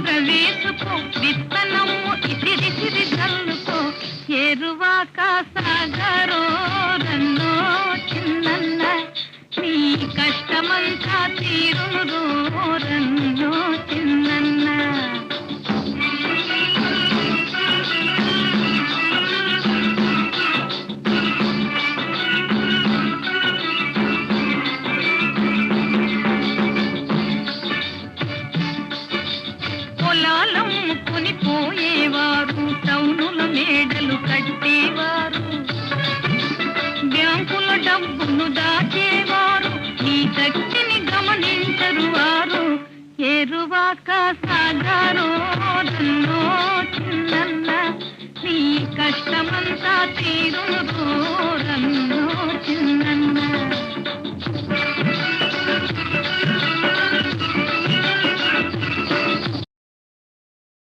వేసుకో విత్తనము ఇసిరిసిరి చల్లుకో ఏరువాక సాగరో రన్నో చిన్నన్న నీ కష్టమంతా తీరును రన్నో చిన్నన్న పొలాలమ్ముకుని పోయేవారు టౌనుల మేడలు కట్టేవారు బ్యాంకుల డబ్బును దాచేవారు ఈ శక్తిని గమనించరు వారు ఏరువాక సాగారో రన్నో చిన్నన్న నీ కష్టమంతా తీరును రన్నో